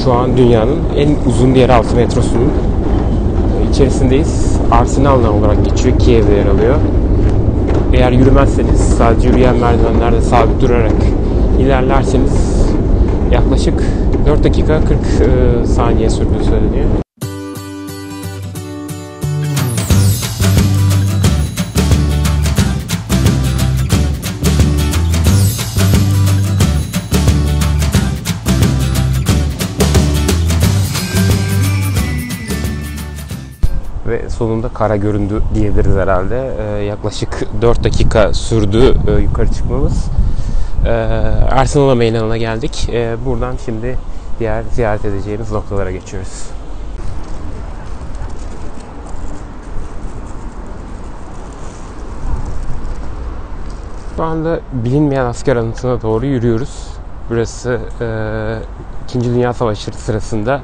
Şu an dünyanın en uzun yeraltı metrosunun içerisindeyiz. Arsenal olarak geçiyor. Kiev'de yer alıyor. Eğer yürümezseniz, sadece yürüyen merdivenlerde sabit durarak ilerlerseniz yaklaşık 4 dakika 40 saniye sürdüğü söyleniyor. Ve sonunda kara göründü diyebiliriz herhalde. Yaklaşık 4 dakika sürdü yukarı çıkmamız. Arsenal meydanına geldik. Buradan şimdi diğer ziyaret edeceğimiz noktalara geçiyoruz. Şu anda bilinmeyen asker anıtına doğru yürüyoruz. Burası 2. Dünya Savaşı sırasında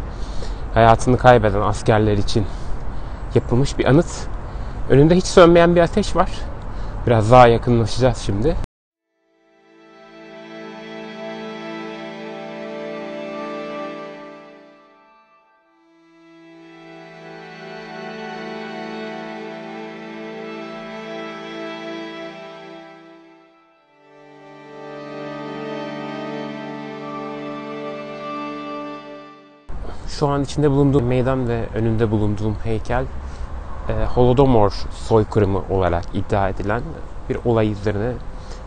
hayatını kaybeden askerler için yapılmış bir anıt. Önünde hiç sönmeyen bir ateş var. Biraz daha yakınlaşacağız şimdi. Şu an içinde bulunduğum meydan ve önünde bulunduğum heykel Holodomor soykırımı olarak iddia edilen bir olay üzerine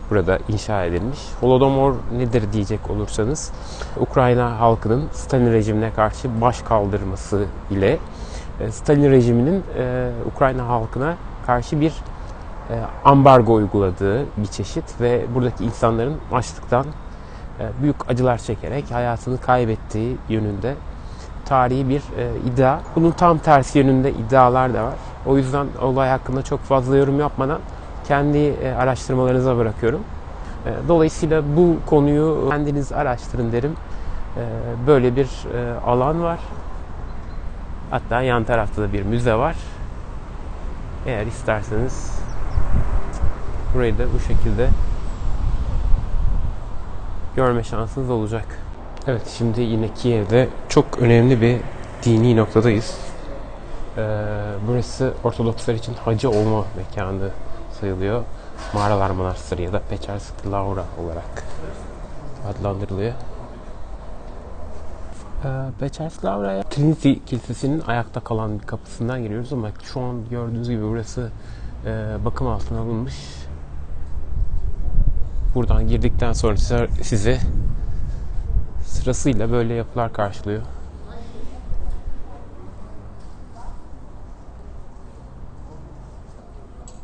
burada inşa edilmiş. Holodomor nedir diyecek olursanız, Ukrayna halkının Stalin rejimine karşı baş kaldırması ile Stalin rejiminin Ukrayna halkına karşı bir ambargo uyguladığı bir çeşit ve buradaki insanların açlıktan büyük acılar çekerek hayatını kaybettiği yönünde tarihi bir iddia. Bunun tam tersi yönünde iddialar da var. O yüzden olay hakkında çok fazla yorum yapmadan kendi araştırmalarınıza bırakıyorum. Dolayısıyla bu konuyu kendiniz araştırın derim. Böyle bir alan var. Hatta yan tarafta da bir müze var. Eğer isterseniz burayı da bu şekilde görme şansınız olacak. Evet, şimdi yine Kiev'de çok önemli bir dini noktadayız. Burası Ortodokslar için hacı olma mekanı sayılıyor. Mağaralar Manastırı ya da Pechersk Lavra olarak adlandırılıyor. Pechersk Lavra, Trinity Kilisesi'nin ayakta kalan bir kapısından giriyoruz ama şu an gördüğünüz gibi burası bakım altına alınmış. Buradan girdikten sonra size sırasıyla böyle yapılar karşılıyor.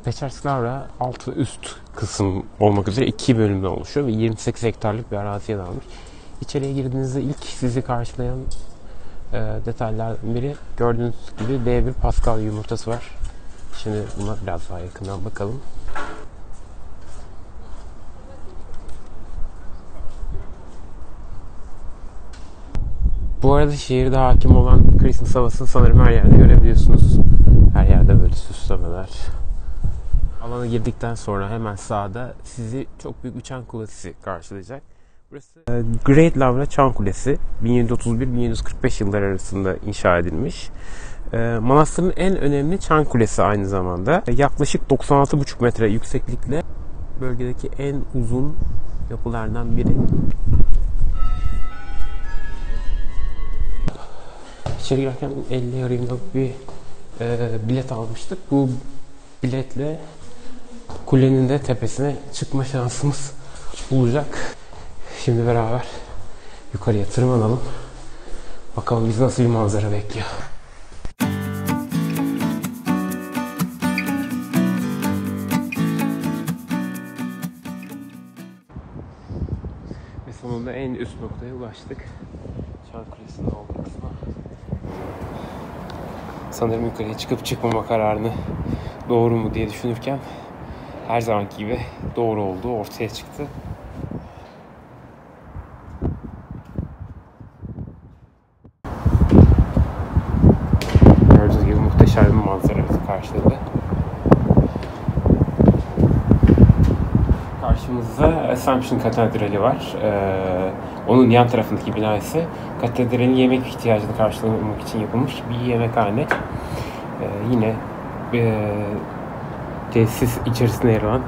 Pechersk Lavra alt ve üst kısım olmak üzere 2 bölümden oluşuyor ve 28 hektarlık bir araziye dağılmış. İçeriye girdiğinizde ilk sizi karşılayan detaylardan biri, gördüğünüz gibi dev bir Pascal yumurtası var. Şimdi buna biraz daha yakından bakalım. Bu arada şehirde hakim olan Christmas havasını sanırım her yerde görebiliyorsunuz. Her yerde böyle süslemeler. Alana girdikten sonra hemen sağda sizi çok büyük bir çan kulesi karşılayacak. Burası Great Lavra Çan Kulesi. 1731-1745 yılları arasında inşa edilmiş. Manastırın en önemli çan kulesi aynı zamanda. Yaklaşık 96,5 metre yükseklikle bölgedeki en uzun yapılardan biri. İçeri girerken 50 hryvnialık bir bilet almıştık. Bu biletle kulenin de tepesine çıkma şansımız olacak. Şimdi beraber yukarıya tırmanalım. Bakalım bizi nasıl bir manzara bekliyor. Ve sonunda en üst noktaya ulaştık. Çan Kulesi'nin olduğu kısma. Sanırım yukarıya çıkıp çıkmama kararını doğru mu diye düşünürken her zamanki gibi doğru olduğu ortaya çıktı. Gördüğünüz gibi muhteşem bir manzara bizi karşıladı. Karşı Karşımızda Assumption Katedrali var. Onun yan tarafındaki bina ise katedralin yemek ihtiyacını karşılamak için yapılmış bir yemekhane. Yine tesis içerisinde yer alan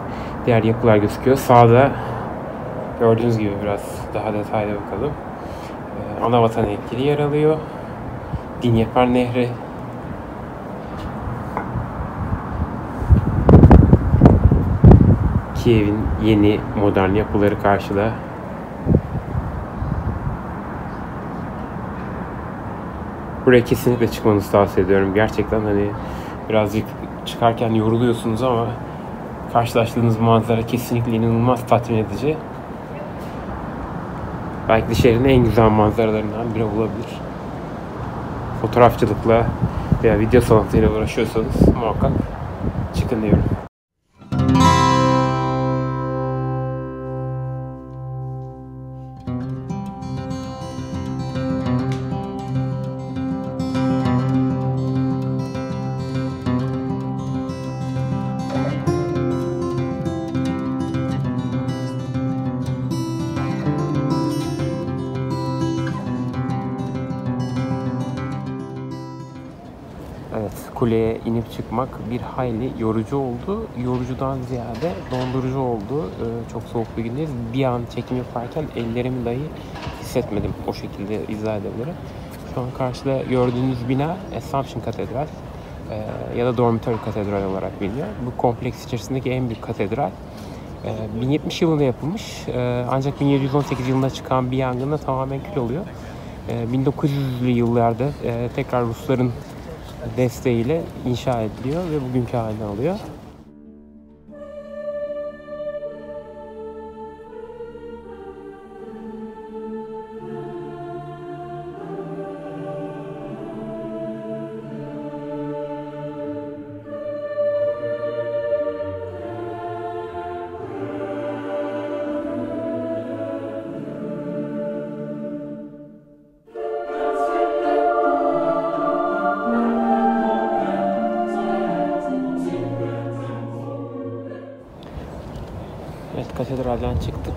diğer yapılar gözüküyor. Sağda gördüğünüz gibi biraz daha detaylı bakalım. Anavatan heykeli yer alıyor. Dnieper Nehri. Kiev'in yeni modern yapıları karşıda. Buraya kesinlikle çıkmanızı tavsiye ediyorum. Gerçekten hani birazcık çıkarken yoruluyorsunuz ama karşılaştığınız manzara kesinlikle inanılmaz tatmin edici. Belki de şehrin en güzel manzaralarından biri olabilir. Fotoğrafçılıkla veya video sanatıyla uğraşıyorsanız muhakkak çıkın diyorum. Evet, kuleye inip çıkmak bir hayli yorucu oldu. Yorucudan ziyade dondurucu oldu. Çok soğuk bir gündeyiz. Bir an çekim yaparken ellerimi dahi hissetmedim. O şekilde izah edebilirim. Şu an karşıda gördüğünüz bina Assumption Katedral ya da Dormitory Katedral olarak biliniyor. Bu kompleks içerisindeki en büyük katedral. 1070 yılında yapılmış. Ancak 1718 yılında çıkan bir yangında tamamen kül oluyor. 1900'lü yıllarda tekrar Rusların desteğiyle inşa ediliyor ve bugünkü halini alıyor. Evet, katedralden çıktık.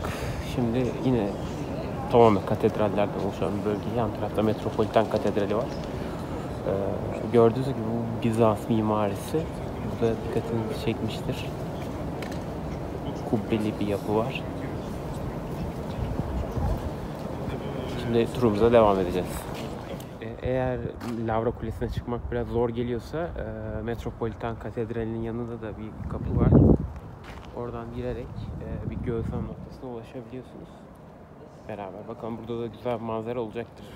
Şimdi yine tamamen katedrallerden oluşan bir bölge. Yan tarafta Metropolitan Katedrali var. Gördüğünüz gibi bu Bizans mimarisi burada dikkatinizi çekmiştir. Kubbeli bir yapı var. Şimdi turumuza devam edeceğiz. Eğer Lavra Kulesi'ne çıkmak biraz zor geliyorsa Metropolitan Katedrali'nin yanında da bir kapı var. Oradan girerek bir gözlem noktasına ulaşabiliyorsunuz. Beraber bakalım, burada da güzel bir manzara olacaktır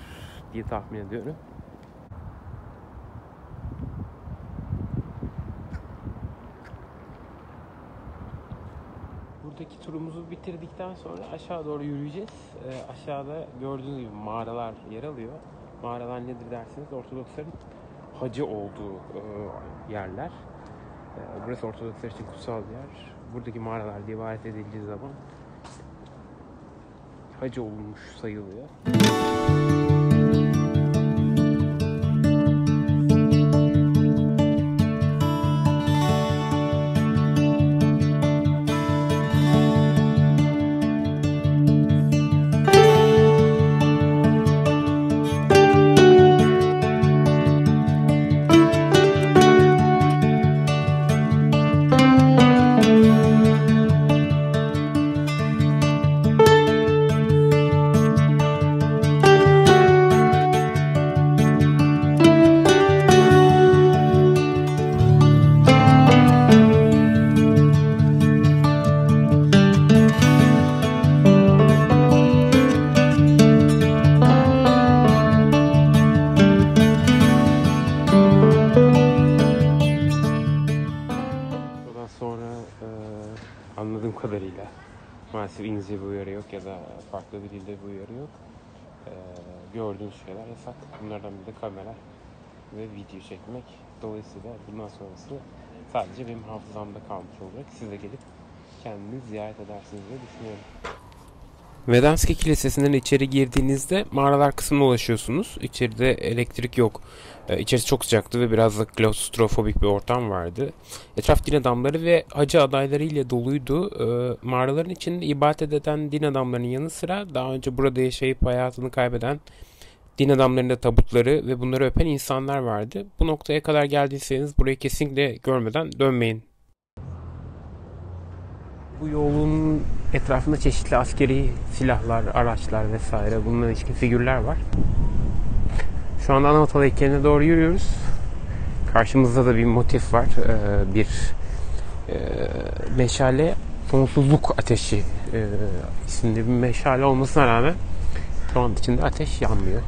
diye tahmin ediyorum. Buradaki turumuzu bitirdikten sonra aşağı doğru yürüyeceğiz. Aşağıda gördüğünüz gibi mağaralar yer alıyor. Mağaralar nedir derseniz, Ortodoksların hacı olduğu yerler. Burası Ortodokslar için kutsal bir yer. Buradaki mağaralar diye ibaret edildiği zaman hacı olmuş sayılıyor. Anladığım kadarıyla maalesef İngilizce bir uyarı yok ya da farklı bir dilde bir uyarı yok. Gördüğünüz şeyler yasak. Bunlardan biri de kamera ve video çekmek. Dolayısıyla bundan sonrası sadece benim hafızamda kalmış olacak. Siz de gelip kendiniz ziyaret edersiniz diye düşünüyorum. Vedanski Kilisesi'nden içeri girdiğinizde mağaralar kısmına ulaşıyorsunuz. İçeride elektrik yok. İçerisi çok sıcaktı ve biraz da klostrofobik bir ortam vardı. Etraf din adamları ve hacı adayları ile doluydu. Mağaraların içinde ibadet eden din adamlarının yanı sıra daha önce burada yaşayıp hayatını kaybeden din adamlarının da tabutları ve bunları öpen insanlar vardı. Bu noktaya kadar geldiyseniz burayı kesinlikle görmeden dönmeyin. Bu yolun etrafında çeşitli askeri silahlar, araçlar vesaire bununla ilişkin figürler var. Şu anda Anavatan heykeline doğru yürüyoruz. Karşımızda da bir motif var. Bir meşale, sonsuzluk ateşi isimli bir meşale olmasına rağmen şu an içinde ateş yanmıyor.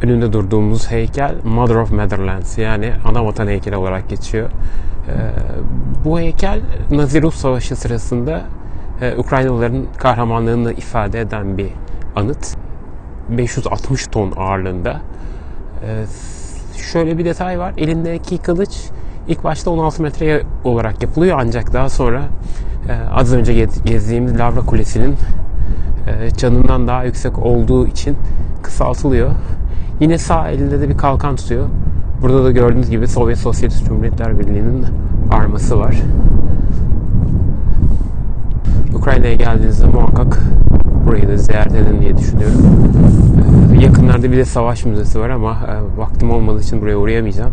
Önünde durduğumuz heykel Mother of Motherlands, yani ana vatan heykeli olarak geçiyor. Bu heykel Nazi-Rus Savaşı sırasında Ukraynalıların kahramanlığını ifade eden bir anıt. 560 ton ağırlığında. Şöyle bir detay var. Elindeki kılıç ilk başta 16 metre olarak yapılıyor, ancak daha sonra az önce gezdiğimiz Lavra Kulesi'nin çanından daha yüksek olduğu için kısaltılıyor. Yine sağ elinde de bir kalkan tutuyor. Burada da gördüğünüz gibi Sovyet Sosyalist Cumhuriyetler Birliği'nin arması var. Ukrayna'ya geldiğinizde muhakkak burayı da ziyaret edin diye düşünüyorum. Yakınlarda bir de savaş müzesi var ama vaktim olmadığı için buraya uğrayamayacağım.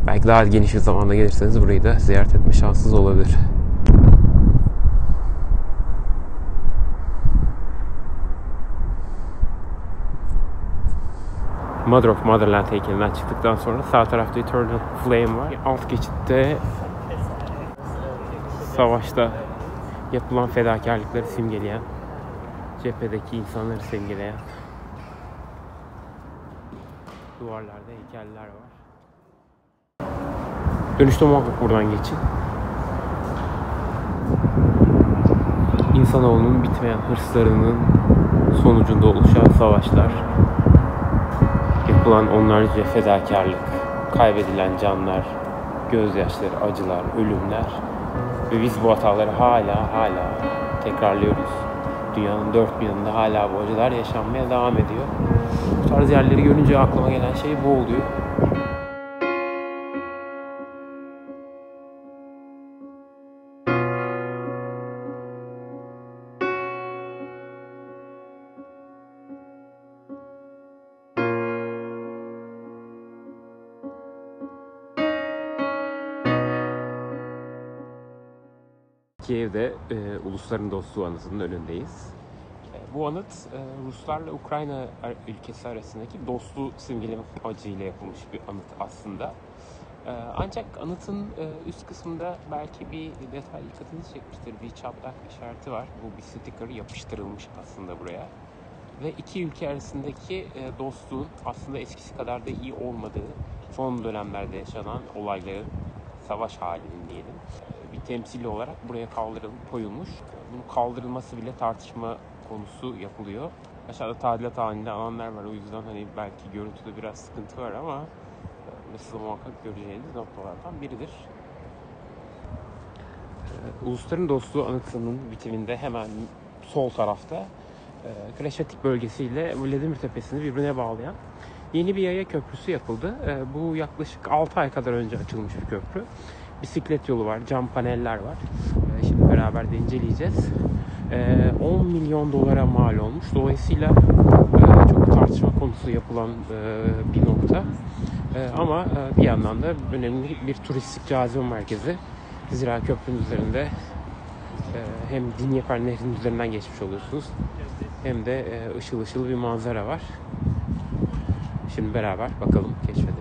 Belki daha geniş bir zamanda gelirseniz burayı da ziyaret etme şansınız olabilir. Mother of Motherland heykelinden çıktıktan sonra sağ tarafta Eternal Flame var. Alt geçitte savaşta yapılan fedakarlıkları simgeleyen, cephedeki insanları simgeleyen duvarlarda heykeller var. Dönüşte muhakkak buradan geçin. İnsanoğlunun bitmeyen hırslarının sonucunda oluşan savaşlar, yapılan onlarca fedakarlık, kaybedilen canlar, gözyaşları, acılar, ölümler ve biz bu hataları hala tekrarlıyoruz. Dünyanın dört bir yanında hala bu acılar yaşanmaya devam ediyor. Bu tarz yerleri görünce aklıma gelen şey bu oluyor. Kiev'de Ulusların Dostluğu Anıtı'nın önündeyiz. Bu anıt Ruslarla Ukrayna ülkesi arasındaki dostluğu simgelemek amacıyla yapılmış bir anıt aslında. Ancak anıtın üst kısmında belki bir detay dikkatinizi çekmiştir. Bir çatlak işareti var. Bu bir sticker yapıştırılmış aslında buraya. Ve iki ülke arasındaki dostluğun aslında eskisi kadar da iyi olmadığı, son dönemlerde yaşanan olayların, savaş halinin diyelim, bir temsili olarak buraya koyulmuş. Bunun kaldırılması bile tartışma konusu yapılıyor. Aşağıda tadilat halinde alanlar var. O yüzden hani belki görüntüde biraz sıkıntı var ama nasıl muhakkak göreceğiniz noktalardan biridir. Ulusların Dostluğu Anıtı'nın bitiminde hemen sol tarafta Kreşatik bölgesiyle Vladimir Tepesi'ni birbirine bağlayan yeni bir yaya köprüsü yapıldı. Bu yaklaşık 6 ay kadar önce açılmış bir köprü. Bisiklet yolu var, cam paneller var. Şimdi beraber de inceleyeceğiz. 10 milyon dolara mal olmuş. Dolayısıyla çok tartışma konusu yapılan bir nokta. Ama bir yandan da önemli bir turistik cazibe merkezi. Zira köprünün üzerinde Hem Dnieper Nehri'nin üzerinden geçmiş oluyorsunuz. Hem de ışıl ışıl bir manzara var. Şimdi beraber bakalım, keşfedelim.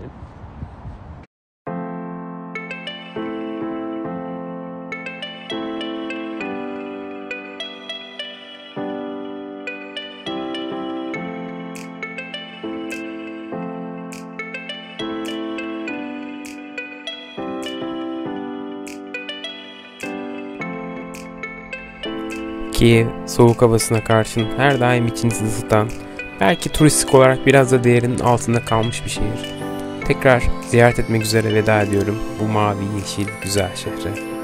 Kiev soğuk havasına karşın her daim içinizi ısıtan, belki turistik olarak biraz da değerinin altında kalmış bir şehir. Tekrar ziyaret etmek üzere veda ediyorum bu mavi yeşil güzel şehre.